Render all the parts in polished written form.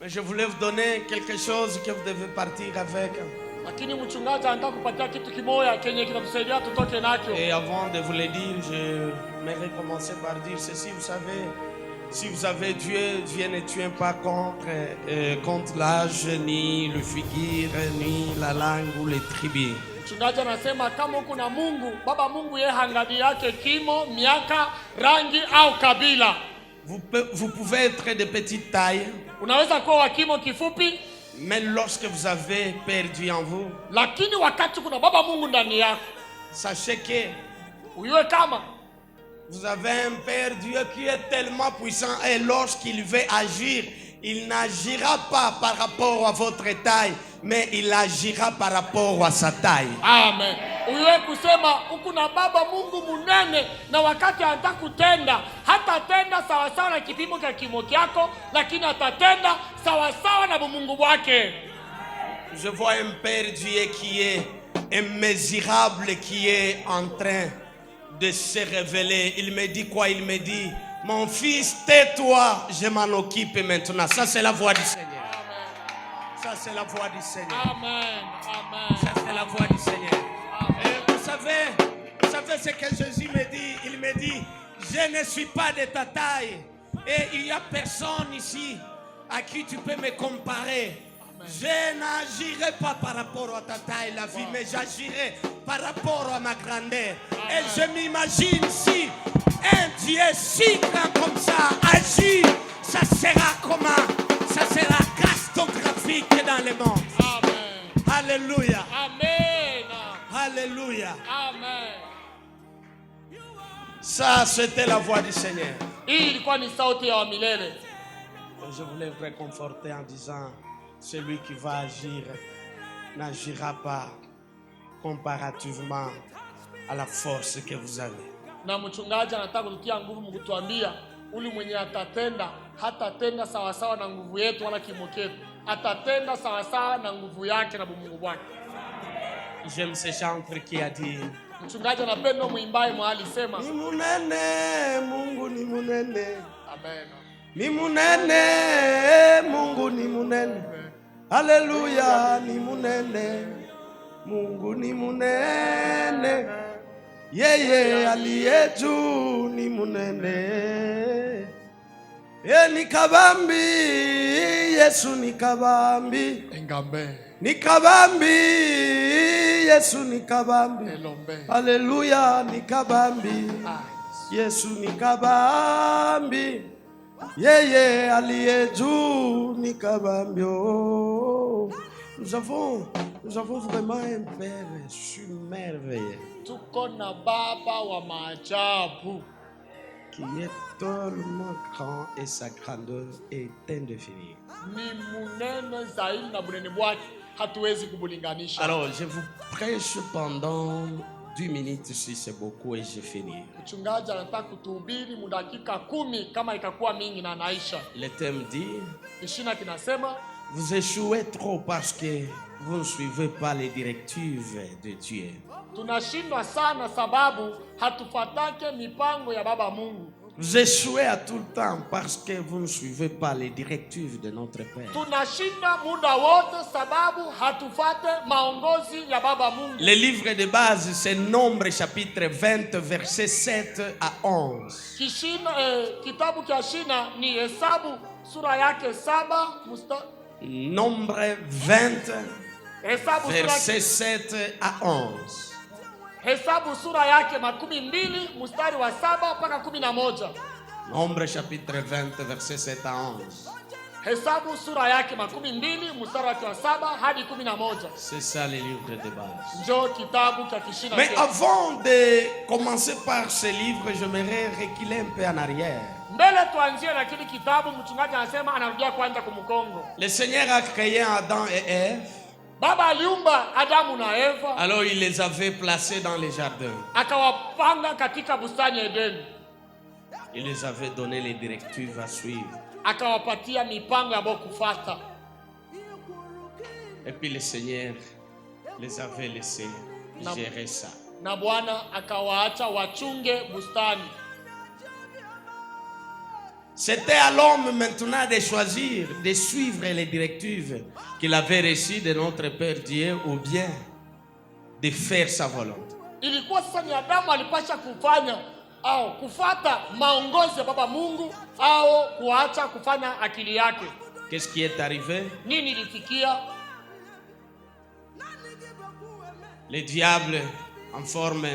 Je voulais vous donner quelque chose que vous devez partir avec. Et avant de vous le dire, je vais commencer par dire ceci. Vous savez, si vous avez Dieu, Dieu ne tient pas contre l'âge, ni le figure, ni la langue ou les tribus. Mchungaji anasema kama kuna Mungu, Baba Mungu yeye haangalii yake kimo, miaka, rangi au kabila. Vous pouvez être de petite taille. Unaweza kuwa wa kimo kifupi, mais lorsque vous avez perdu en vous, lakini wakati kuna Baba Mungu ndani yako, sachez que uyue kama vous avez un Père Dieu qui est tellement puissant et lorsqu'il veut agir, il n'agira pas par rapport à votre taille, mais il agira par rapport à sa taille. Amen. Uyue kusema ukuna Baba Mungu munene na wakati anataka kutenda, hatatenda sawa sawa na kipimo cha kimo kyako, lakini atatenda sawa sawa na Mungu wake. Je vois un Père Dieu qui est immesurable, qui est en train de se révéler. Il me dit quoi? Il me dit: mon fils, tais-toi, je m'en occupe maintenant. Ça, c'est la voix du Seigneur. Amen. Ça, c'est la voix du Seigneur. Amen. Amen. Ça, c'est la voix du Seigneur. Et vous savez ce que Jésus me dit? Il me dit: je ne suis pas de ta taille. Et il n'y a personne ici à qui tu peux me comparer. Je n'agirai pas par rapport à ta taille, la vie, mais j'agirai par rapport à ma grandeur. Et je m'imagine si un Dieu si grand comme ça agit, ça sera comment? Ça sera catastrophique dans le monde. Amen. Alléluia. Amen. Alléluia. Amen. Ça, c'était la voix du Seigneur. Hii ilikuwa ni sauti ya milele. Je voulais vous réconforter en disant: celui qui va agir n'agira pas comparativement à la force que vous avez. Na mchungaji anataka kututia nguvu mkutuambia uli mwenye atatenda hatatenda sawa sawa na nguvu yetu wala kimo chetu. Atatenda sawa sawa na nguvu yake na Mungu wake. J'aime ce chanteur qui a dit: mchungaji anapenda muimbaye mahali sema ni munene Mungu ni munene. Amen. Ni munene Mungu ni munene. Haleluya, ni munene Mungu ni munene. Yeye aliye juu ni munene. Ni kabambi, Yesu ni kabambi. Engambe. Ni kabambi, Yesu ni kabambi. Elombe. Haleluya, ni kabambi. Yesu ni kabambi. Yeye aliye juu ni kabambi. Oh. Nous avons vraiment un Père merveilleux. Tuko na Baba wa maajabu Qui est tellement grand et sa grandeur est indéfinie. Ni munene zaidi na bunene bwake hatuwezi kubulinganisha. Alors, je vous prêche pendant 10 minutes si c'est beaucoup et je finis. Mchungaji anataka kutuhubiri muda dakika 10 kama ikakuwa mingi na naisha. Le thème dit: Ishina kinasema vous échouez trop parce que vous ne suivez pas les directives de Dieu. Tunashindwa sana sababu hatufatake mipango ya Baba Mungu. Vous échouez à tout le temps parce que vous ne suivez pas les directives de notre Père. Tunashinda muda wote sababu hatufate maongozi ya Baba Mungu. Le livre de base, c'est Nombre chapitre 20 versets 7 à 11. Kitabu cha Shina ni Hesabu sura yake 7 Nombre 20 versets 7 à 11. Hesabu sura yake 12 mstari wa 7 mpaka 11. Nombre chapitre 20 versets 7 à 11. Hesabu sura yake 12 mstari wa 7 hadi 11. C'est ça le livre de base. Ndio kitabu cha Kishina. Mais avant de commencer par ce livre, j'aimerais reculer un peu en arrière. Mbele tuanzie na kile kitabu, mchungaji anasema anarudia kwanza kumkongo. Le Seigneur a créé Adam et Ève. Baba aliumba Adamu na Eva. Alors il les avait placés dans les jardins. Akawapanga katika bustani ya Edeni. Il les avait donné les directives à suivre. Akawapatia mipango ya kufuata. Et puis le Seigneur les avait laissés gérer ça. Na Bwana akawaacha wachunge bustani. C'était à l'homme maintenant de choisir, de suivre les directives qu'il avait reçues de notre Père Dieu ou bien de faire sa volonté. Ilikuwa sasa ni Adamu alipasha kufanya au kufata maongozi ya Baba Mungu au kuacha kufanya akili yake. Qu'est-ce qui est arrivé? Nini ilifikia? Le diable, en forme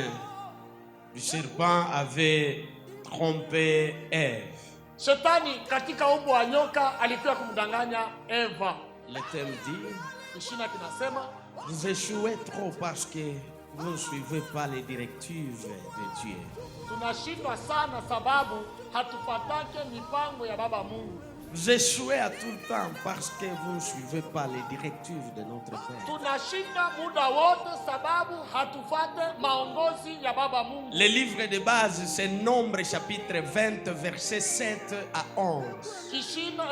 du serpent, avait trompé Ève. Shetani katika umbo wa nyoka alikuwa kumdanganya Eva. Le thème dit, Kishina kinasema, vous échouez trop parce que vous ne suivez pas les directives de Dieu. Tunashindwa sana sababu hatufatake mipango ya Baba Mungu. Vous échouez à tout le temps parce que vous ne suivez pas les directives de notre Père. Tunashinda muda wote sababu hatufate maongozi ya Baba Mungu. Le livre de base, c'est Nombre chapitre 20, versets 7 à 11. Kishina,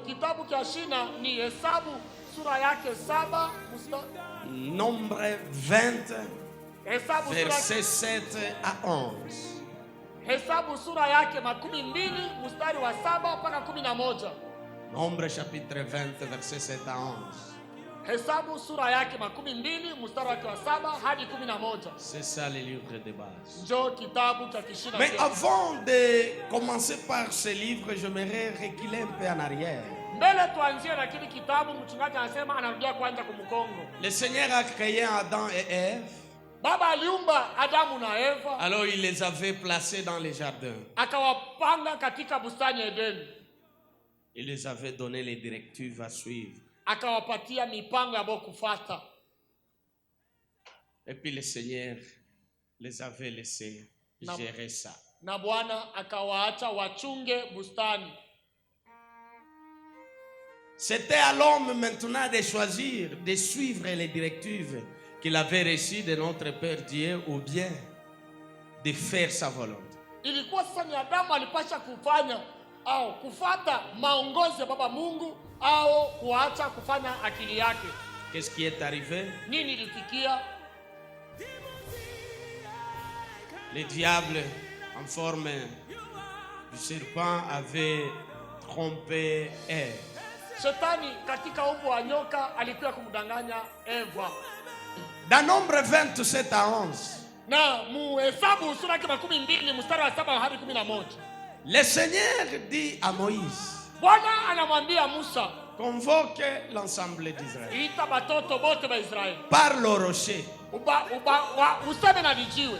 kitabu cha Shina ni Hesabu sura yake 7 Nombre 20, Hesabu versets 7 à 11. Hesabu sura yake 12 mstari wa 7 mpaka 11. Nombre chapitre 20, versets 7 à 11. Hesabu sura yake 12 mstari wake wa 7 hadi 11. C'est ça le livre de base. Njo kitabu cha Kishina. Mais avant de commencer par ce livre, j'aimerais reculer un peu en arrière. Mbele tuanzie na kile kitabu, mchungaji anasema anarudia kwanza kumkongo. Le Seigneur a créé Adam et Ève. Baba aliumba Adamu na Eva. Alors il les avait placés dans les jardins. Akawapanga katika bustani ya Edeni. Il les avait donné les directives à suivre. Akawapatia mipango ya kufuata. Et puis le Seigneur les avait laissés gérer ça. Na Bwana akawaacha wachunge bustani. C'était à l'homme maintenant de choisir, de suivre les directives qu'il avait reçues de notre Père Dieu ou bien de faire sa volonté. Ilikuwa sasa ni Adamu alipasha kufanya au kufata maongozi ya Baba Mungu au kuacha kufanya akili yake. Qu'est-ce qui est arrivé? Nini ilifikia? Le diable, en forme du serpent, avait trompé Ève. Shetani katika umbo wa nyoka alikuwa kumdanganya Eva. Dans Nombre 27 à 11, Na Muhesabu sura yake 12 mstari wa 7 hadi 11. le Seigneur dit à Moïse, Bwana anamwambia Musa, convoque l'ensemble d'Israël. ita batoto bote ba Israeli. Parle au rocher, Useme na jiwe.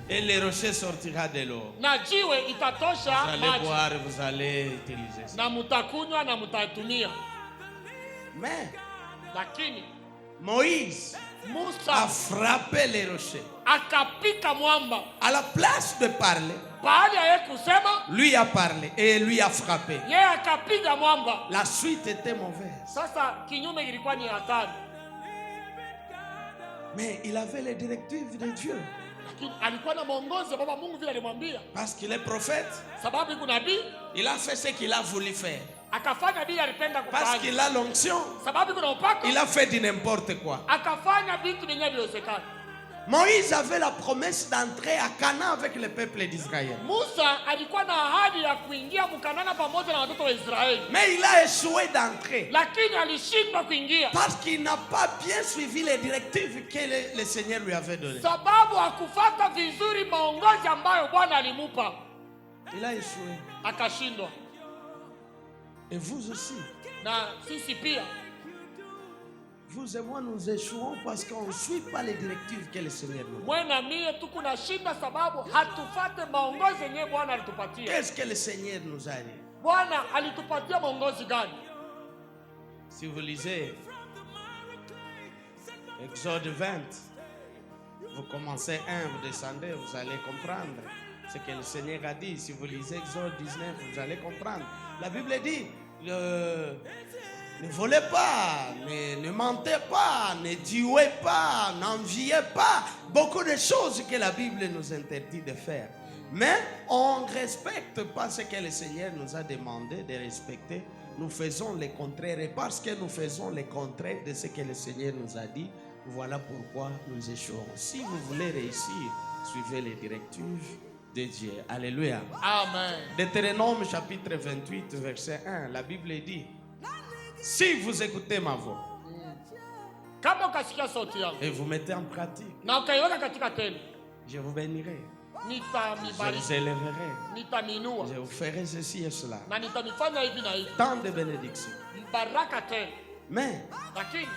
et le rocher sortira de l'eau. Na jiwe itatosha Vous allez maji. boire, vous allez utiliser ça. Na mutakunywa na mutatumia. Mais Lakini Moïse a Musa frappé les rochers. akapika mwamba. À la place de parler, Baada ya yeye kusema, lui a parlé et lui a frappé. yeye akapiga mwamba. La suite était mauvaise. Sasa kinyume kilikuwa ni hatari. Mais il avait les directives de Dieu. Lakini alikuwa na mwongozo Baba Mungu vile alimwambia. Parce qu'il est prophète, Sababu yuko nabii, il a fait ce qu'il a voulu faire. akafanya bila alipenda Parce kufanya. qu'il a l'onction, Sababu yuko na upako, il a fait du n'importe quoi. akafanya vitu vyenye viwezekana. Moïse avait la promesse d'entrer à Canaan avec le peuple d'Israël. Musa alikuwa na ahadi ya kuingia Mkanana pamoja na watoto wa Israeli. Mais il a échoué d'entrer. Lakini alishindwa kuingia. Parce qu'il n'a pas bien suivi les directives que le Seigneur lui avait données. Sababu hakufuata vizuri maongozi ambayo Bwana alimupa. Il a échoué. Akashindwa. Et vous aussi. Na sisi pia. Vous et moi, nous échouons parce qu'on ne suit pas les directives que le Seigneur nous donne. Mwe na mie tuko na shinda sababu hatufate maongozi yenyewe Bwana alitupatia. Qu'est-ce que le Seigneur nous a dit? Bwana alitupatia maongozi gani? Si vous lisez Exode 20, vous commencez 1, vous descendez, vous allez comprendre ce que le Seigneur a dit. Si vous lisez Exode 19, vous allez comprendre. La Bible dit, ne volez pas, ne mentez pas, ne tuez pas, n'enviez pas. Beaucoup de choses que la Bible nous interdit de faire. Mais on ne respecte pas ce que le Seigneur nous a demandé de respecter. Nous faisons le contraire. Et parce que nous faisons le contraire de ce que le Seigneur nous a dit, voilà pourquoi nous échouons. Si vous voulez réussir, suivez les directives de Dieu. Alléluia. Amen. Deutéronome chapitre 28, verset 1, la Bible dit, si vous écoutez ma voix Kama ukasikia sauti yangu et vous mettez en pratique, na ukaiweka katika tendo, je vous bénirai, je nitamibariki, vous élèverai, nitaminua je vous ferai ceci et cela. na nitamifanya hivi na hivi. Tant de bénédictions. Mbaraka tena. Mais Lakini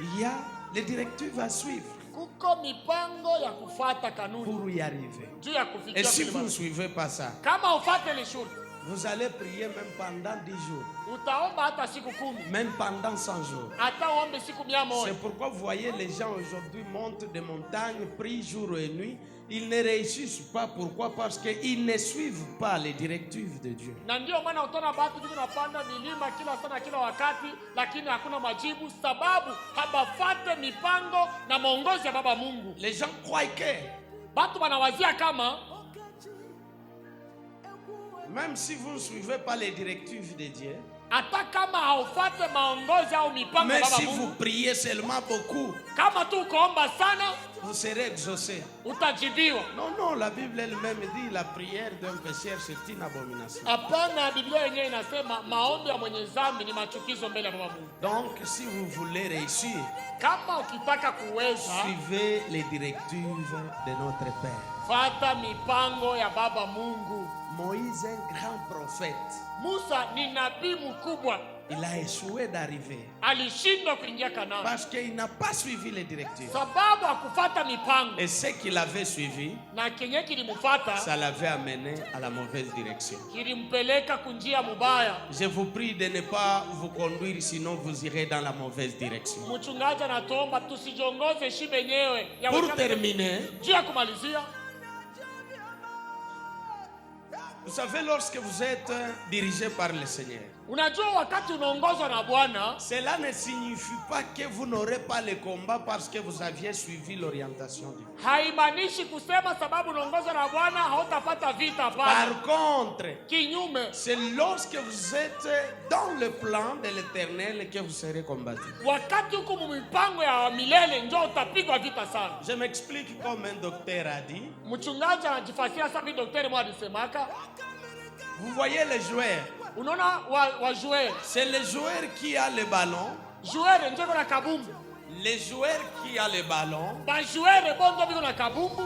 il y a les directives à suivre kuko mipango ya kufuata kanuni pour y arriver. juu ya kufikia. Et si kile vous ne basi. suivez pas ça, Kama ufate ile shurti, vous allez prier même pendant 10 jours, utaomba hata siku 10, même pendant 100 jours. hata uombe siku 100. C'est pourquoi vous voyez les gens aujourd'hui montent des montagnes, prient jour et nuit. Ils ne réussissent pas. Pourquoi? Parce qu'ils ne suivent pas les directives de Dieu. Na ndio maana utaona watu wengi wanapanda milima kila sana kila wakati, lakini hakuna majibu, sababu habafate mipango na maongozi ya Baba Mungu. Les gens croient que Watu wanawazia kama même si vous ne suivez pas les directives de Dieu, hata kama haufate maongozi au mipango ya mais Baba si vous Mungu, priez seulement beaucoup, kama tu ukoomba sana vous serez exaucés. utajibiwa. Non, non, la Bible elle-même dit la prière d'un pécheur c'est une abomination. Hapana, Biblia yenyewe inasema maombi ya mwenye dhambi ni machukizo mbele ya Baba Mungu. Donc si vous voulez réussir, Kama ukitaka kuweza, suivez les directives de notre Père. fata mipango ya Baba Mungu. Moïse, un grand prophète, Musa ni nabii mkubwa, il a échoué d'arriver alishindwa kuingia Kanaani parce qu'il n'a pas suivi les directives. sababu hakufata mipango, Et ce qu'il avait suivi, na kenye kilimfuata ça l'avait amené à la mauvaise direction. kilimpeleka kunjia mubaya. Je vous prie de ne pas vous conduire, sinon vous irez dans la mauvaise direction. Mchungaji anatuomba tusijongoze shi benyewe. Pour terminer, Juu ya kumalizia, vous savez, lorsque vous êtes dirigé par le Seigneur, unajua wakati unaongozwa na Bwana, cela ne signifie pas que vous n'aurez pas le combat parce que vous aviez suivi l'orientation du Dieu. haimaanishi kusema sababu unaongozwa na Bwana hautapata vita. Hapana, Par contre, kinyume, c'est lorsque vous êtes dans le plan de l'Éternel que vous serez combattu. wakati huko mipango ya milele ndio utapigwa vita sana. Je m'explique comme un docteur a dit. Mchungaji anajifasiria sabi, daktari mmoja alisemaka, Vous voyez les joueurs. unaona wa joueur C'est le joueur qui a le ballon. joueur ndio kuna kabumbu, Les joueurs qui a le ballon. ba joueur bondo biko na kabumbu.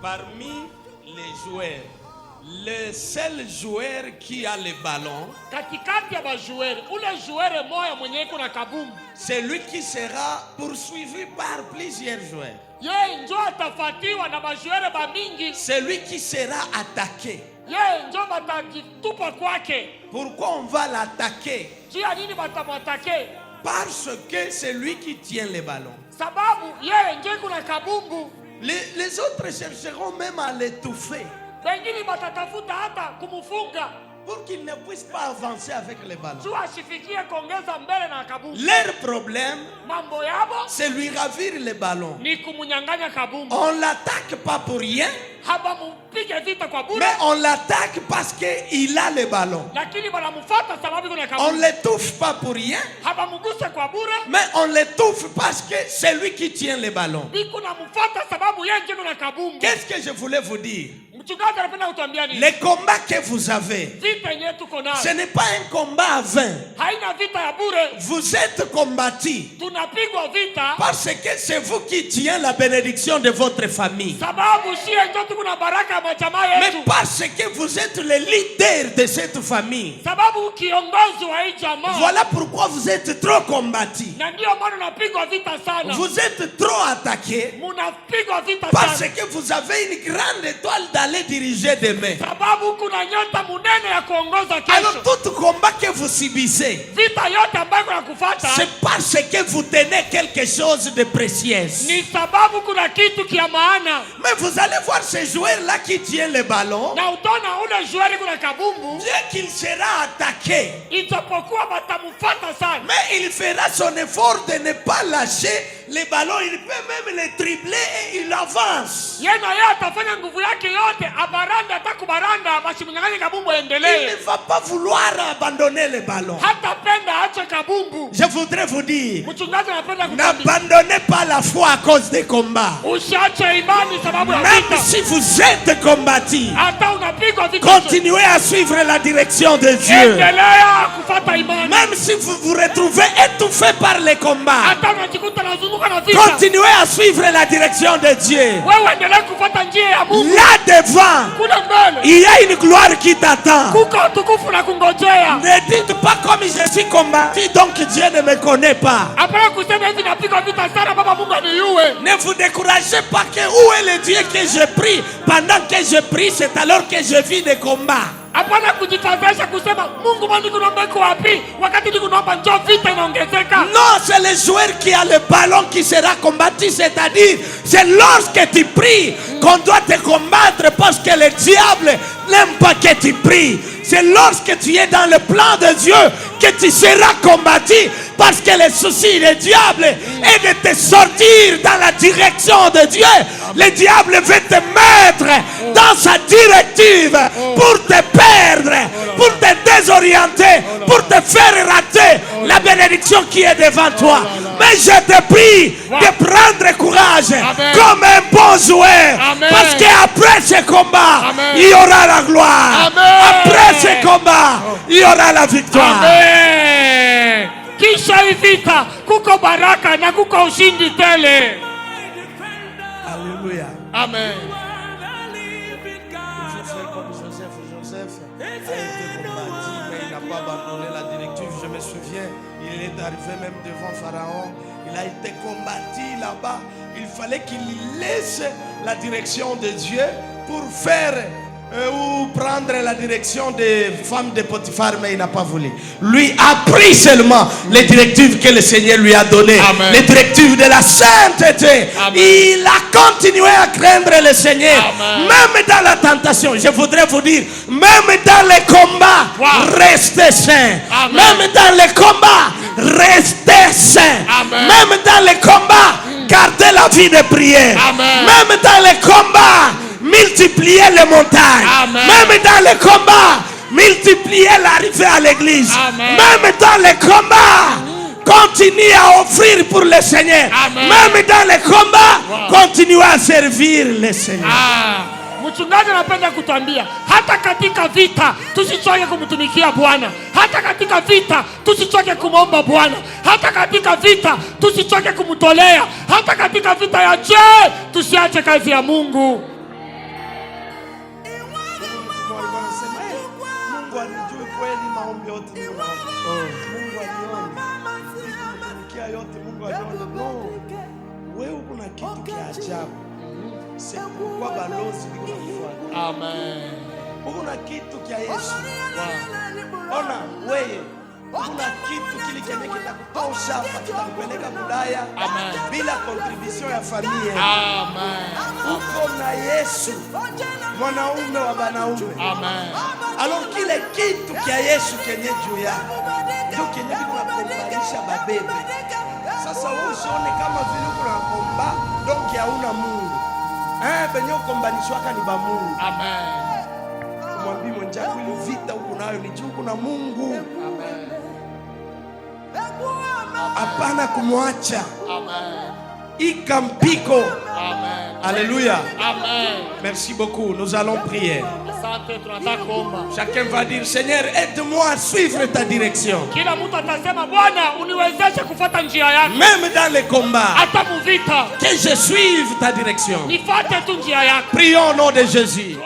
Parmi les joueurs, le seul joueur qui a le ballon, Katikati ya ba joueur, ule joueur moya mwenye iko na kabumbu, c'est lui qui sera poursuivi par plusieurs joueurs. yeye ndio atafatiwa na ba joueur ba mingi, C'est lui qui sera attaqué. yeye ndio batajitupa kwake. Pourquoi on va l'attaquer? Juu ya nini batamwatake? Parce que c'est lui qui tient le ballon. Sababu yeye ndio iko na kabumbu. Les autres chercheront même à l'étouffer Wengine batatafuta hata kumfunga pour qu'il ne puisse pas avancer avec le ballon. juu asifikie kuongeza mbele na kabumbu. Leur problème, Mambo yabo c'est lui ravir le ballon. ni kumunyang'anya kabumbu. On l'attaque pas pour rien, Habamupige vita kwa bure, mais on l'attaque parce qu'il a le ballon. lakini banamfuata sababu iko na On kabumbu. ne l'étouffe pas pour rien, Habamuguse kwa bure, mais on l'étouffe parce que c'est lui qui tient le ballon. biko namfuata sababu yeye ndio na kabumbu. Qu'est-ce que je voulais vous dire? Mchungaji anapenda kutuambia nini? Les combats que vous avez, Vita yenyewe tuko nayo ce n'est pas un combat à vain. haina vita ya bure, Vous êtes combattus tunapigwa vita parce que c'est vous qui tient la bénédiction de votre famille. sababu sie ndio tuko na baraka ya majamaa Mais yetu, parce que vous êtes le leader de cette famille. sababu kiongozi wa hii jamaa. Voilà pourquoi vous êtes trop combattus. Na ndio maana unapigwa vita sana, Vous êtes trop attaqués munapigwa vita parce sana que vous avez une grande étoile d'aller diriger demain. sababu kuna nyota munene ya kuongoza Alors kesho. tout combat que vous subissez, Vita yote ambayo kunakufuata c'est parce que vous tenez quelque chose de précieux. ni sababu kuna kitu kia maana, Mais vous allez voir ce joueur-là qui tient le ballon, na utaona ule joueur kuna kabumbu, bien qu'il sera attaqué, ijapokuwa batamfuata sana, mais il fera son effort de ne pas lâcher les ballons, il peut même les dribbler et il avance. Yeye atafanya nguvu yake yote abaranda atakubaranda basimunyanganye kabumbu Il endelee. ne va pas vouloir abandonner les ballons. Hatapenda ache kabumbu. Je voudrais vous dire, Mchungaji anapenda kukwambia n'abandonnez pas la foi à cause des combats. usiache imani sababu ya Même vita. si vous êtes combattu, Hata unapigwa vita. continuez à suivre la direction de Dieu. Endelea kufuata imani. Même si vous vous retrouvez étouffé par les combats, Hata unajikuta unazunguka na vita. continuez à suivre la direction de Dieu. Wewe endelea kufuata njia ya Mungu. Là devant, Kule mbele il y a une gloire qui t'attend. kuko utukufu na kungojea. Ne dites pas comme je suis combattu, donc Dieu ne me connaît pas. Hapana kusema hivi napigwa vita sana baba Mungu aniyue. Ne vous découragez pas que où est le Dieu que je prie. Pendant que je prie, c'est alors que je vis des combats. Hapana kujitazesha kusema Mungu mwani kunaomba iko wapi wakati niko naomba njoo vita inaongezeka. Non, c'est le joueur qui a le ballon qui sera combattu. C'est-à-dire, c'est lorsque tu pries qu'on doit te combattre parce que le diable n'aime pas que tu pries. C'est lorsque tu es dans le plan de Dieu que tu seras combattu parce que le souci du diable est de te sortir dans la direction de Dieu. Le diable veut te mettre dans sa directive pour te perdre, pour te désorienter, pour te faire rater la bénédiction qui est devant toi. Mais je te prie de prendre courage comme un bon joueur. Parce qu'après ce combat, il y aura la gloire. Après ce combat, il y aura la victoire. Amen. Kisha vita kuko baraka na kuko ushindi tele. Alléluia. Amen. Il faut faire comme Joseph. Joseph a été combattu, mais il n'a pas abandonné la directive. Je me souviens, il est arrivé même devant Pharaon. Il a été combattu là-bas. Il fallait qu'il laisse la direction de Dieu pour faire ou prendre la direction des femmes de Potiphar, mais il n'a pas voulu. Lui a pris seulement les directives que le Seigneur lui a données, les directives de la sainteté. Amen. Il a continué à craindre le Seigneur. Amen. Même dans la tentation, je voudrais vous dire, même dans les combats, restez saints. Même dans les combats, restez saints. Même dans les combats, gardez la vie de prière. Amen. Même dans les combats, multipliez les montagnes. Amen. Même dans les combats, multipliez l'arrivée à l'église. Amen. Même dans les combats, continuez à offrir pour le Seigneur. Amen. Même dans les combats, continuez à servir le Seigneur. Mchungaji anapenda kutuambia hata katika vita tusichoke kumtumikia Bwana. Hata katika vita tusichoke kumomba Bwana. Hata katika vita tusichoke kumtolea. Hata katika vita ya tusiache kazi ya Mungu. Mungu anijui kweli maombi yote ni Mungu aliona. Nikia yote Mungu aliona. No. Wewe kuna kitu kia ajabu. C'est pourquoi balozi niko nafuata. Amen. Kuna kitu kia Yesu. Ona wewe kuna kitu kile kenye kitakutosha kitakupeleka Bulaya bila contribution ya familia. Amen. Uko na Yesu mwanaume wa banaume. Amen. Alors kile kitu kia Yesu kenye juu yako ndio kenye kinakumbalisha babebe. Sasa wewe usione kama vile uko na komba donc hauna Mungu. Benye ukombanishwaka ni ba Mungu. Amen. Mwambie mwenzako ile vita uko nayo ni juu kuna Mungu. Amen. Hapana kumwacha. Amen. Ikampiko. Amen. Alléluia. Amen. Merci beaucoup. Nous allons prier. Chacun va dire, Seigneur, aide-moi à suivre ta direction. Même dans les combats, que je suive ta direction. Prions au nom de Jésus.